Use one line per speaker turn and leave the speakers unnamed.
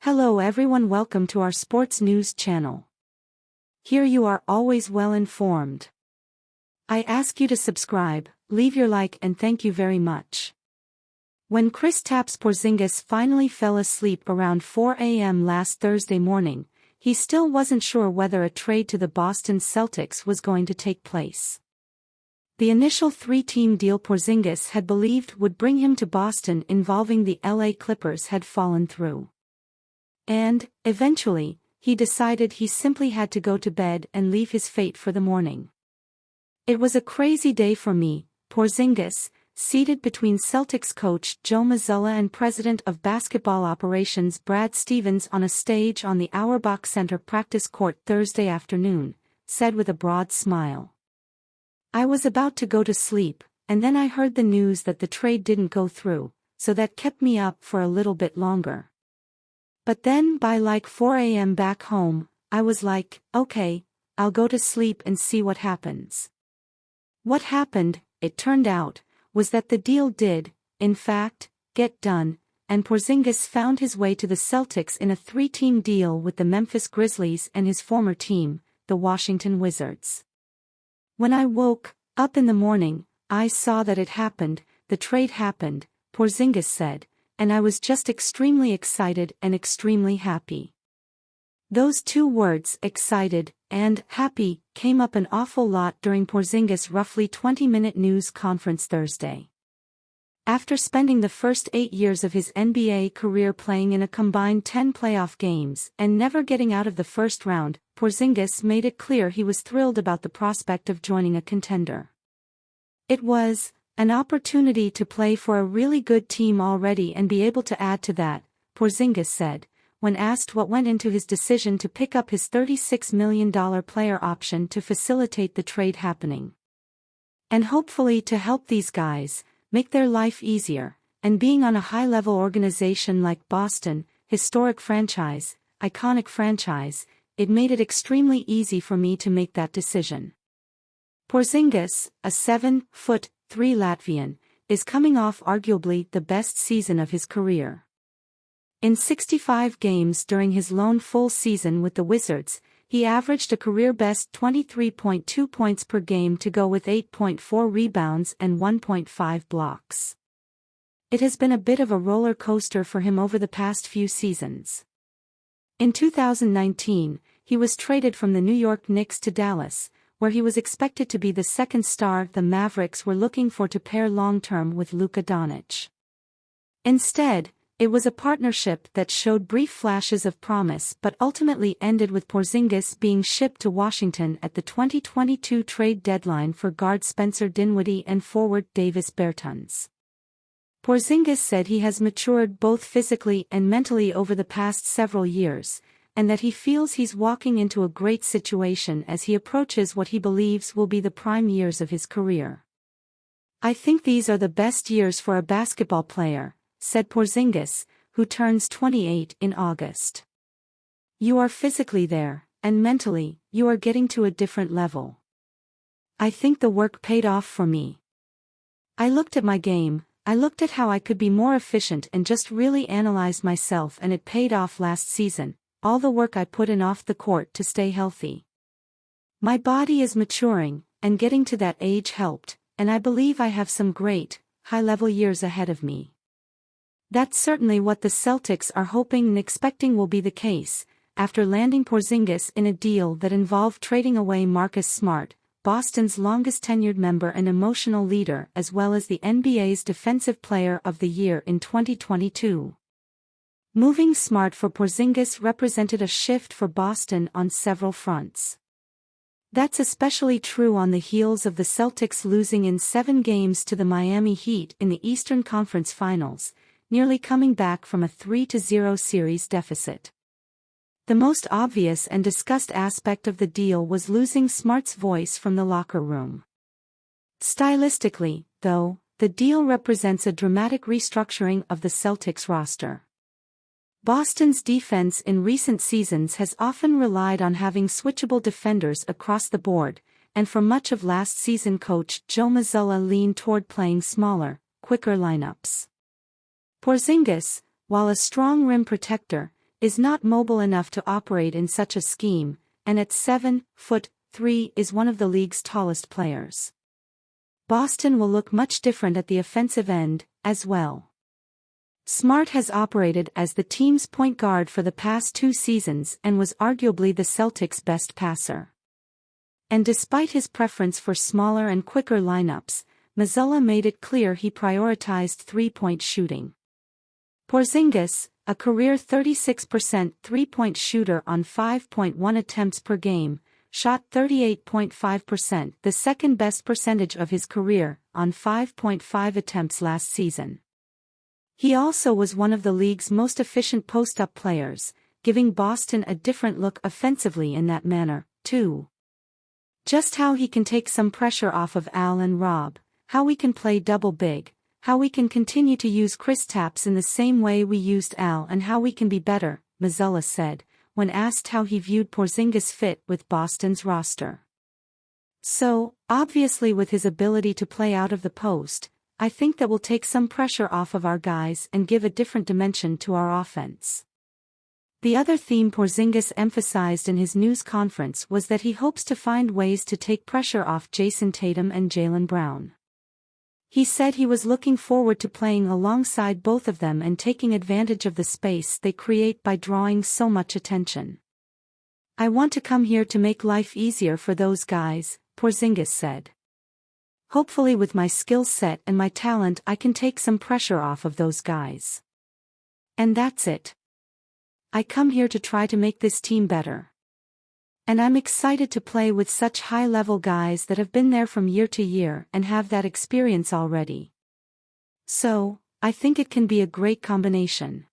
Hello everyone, welcome to our sports news channel. Here you are always well informed. I ask you to subscribe, leave your like and thank you very much. When Kristaps Porzingis finally fell asleep around 4 a.m. last Thursday morning, he still wasn't sure whether a trade to the Boston Celtics was going to take place. The initial three-team deal Porzingis had believed would bring him to Boston involving the LA Clippers had fallen through. And, eventually, he decided he simply had to go to bed and leave his fate for the morning. It was a crazy day for me, Porzingis, seated between Celtics coach Joe Mazzulla and president of basketball operations Brad Stevens on a stage on the Auerbach Center practice court Thursday afternoon, said with a broad smile. I was about to go to sleep, and then I heard the news that the trade didn't go through, so that kept me up for a little bit longer. But then by like 4 a.m. back home, I was like, okay, I'll go to sleep and see what happens. What happened, it turned out, was that the deal did, in fact, get done, and Porzingis found his way to the Celtics in a three-team deal with the Memphis Grizzlies and his former team, the Washington Wizards. When I woke up in the morning, I saw that it happened, the trade happened, Porzingis said, and I was just extremely excited and extremely happy. Those two words, excited and happy, came up an awful lot during Porzingis' roughly 20-minute news conference Thursday. After spending the first 8 years of his NBA career playing in a combined 10 playoff games and never getting out of the first round, Porzingis made it clear he was thrilled about the prospect of joining a contender. It was an opportunity to play for a really good team already and be able to add to that, Porzingis said, when asked what went into his decision to pick up his $36 million player option to facilitate the trade happening. And hopefully to help these guys make their life easier, and being on a high-level organization like Boston, historic franchise, iconic franchise, it made it extremely easy for me to make that decision. Porzingis, a 7'3" Latvian, is coming off arguably the best season of his career. In 65 games during his lone full season with the Wizards, he averaged a career-best 23.2 points per game to go with 8.4 rebounds and 1.5 blocks. It has been a bit of a roller coaster for him over the past few seasons. In 2019, he was traded from the New York Knicks to Dallas, where he was expected to be the second star the Mavericks were looking for to pair long-term with Luka Doncic. Instead, it was a partnership that showed brief flashes of promise but ultimately ended with Porzingis being shipped to Washington at the 2022 trade deadline for guard Spencer Dinwiddie and forward Davis Bertans. Porzingis said he has matured both physically and mentally over the past several years, and that he feels he's walking into a great situation as he approaches what he believes will be the prime years of his career. I think these are the best years for a basketball player, said Porzingis, who turns 28 in August. You are physically there, and mentally, you are getting to a different level. I think the work paid off for me. I looked at my game, I looked at how I could be more efficient and just really analyzed myself, and it paid off last season, all the work I put in off the court to stay healthy. My body is maturing, and getting to that age helped, and I believe I have some great, high-level years ahead of me. That's certainly what the Celtics are hoping and expecting will be the case, after landing Porzingis in a deal that involved trading away Marcus Smart, Boston's longest-tenured member and emotional leader, as well as the NBA's Defensive Player of the Year in 2022. Moving Smart for Porzingis represented a shift for Boston on several fronts. That's especially true on the heels of the Celtics losing in 7 games to the Miami Heat in the Eastern Conference Finals, nearly coming back from a 3-0 series deficit. The most obvious and discussed aspect of the deal was losing Smart's voice from the locker room. Stylistically, though, the deal represents a dramatic restructuring of the Celtics roster. Boston's defense in recent seasons has often relied on having switchable defenders across the board, and for much of last season coach Joe Mazzulla leaned toward playing smaller, quicker lineups. Porzingis, while a strong rim protector, is not mobile enough to operate in such a scheme, and at 7'3" is one of the league's tallest players. Boston will look much different at the offensive end, as well. Smart has operated as the team's point guard for the past 2 seasons and was arguably the Celtics' best passer. And despite his preference for smaller and quicker lineups, Mazzulla made it clear he prioritized three-point shooting. Porzingis, a career 36% three-point shooter on 5.1 attempts per game, shot 38.5%, the second-best percentage of his career, on 5.5 attempts last season. He also was one of the league's most efficient post-up players, giving Boston a different look offensively in that manner, too. Just how he can take some pressure off of Al and Rob, how we can play double big, how we can continue to use Kristaps in the same way we used Al, and how we can be better, Mazzulla said, when asked how he viewed Porzingis' fit with Boston's roster. So, obviously with his ability to play out of the post, I think that will take some pressure off of our guys and give a different dimension to our offense. The other theme Porzingis emphasized in his news conference was that he hopes to find ways to take pressure off Jason Tatum and Jaylen Brown. He said he was looking forward to playing alongside both of them and taking advantage of the space they create by drawing so much attention. I want to come here to make life easier for those guys, Porzingis said. Hopefully with my skill set and my talent I can take some pressure off of those guys. And that's it. I come here to try to make this team better. And I'm excited to play with such high-level guys that have been there from year to year and have that experience already. So, I think it can be a great combination.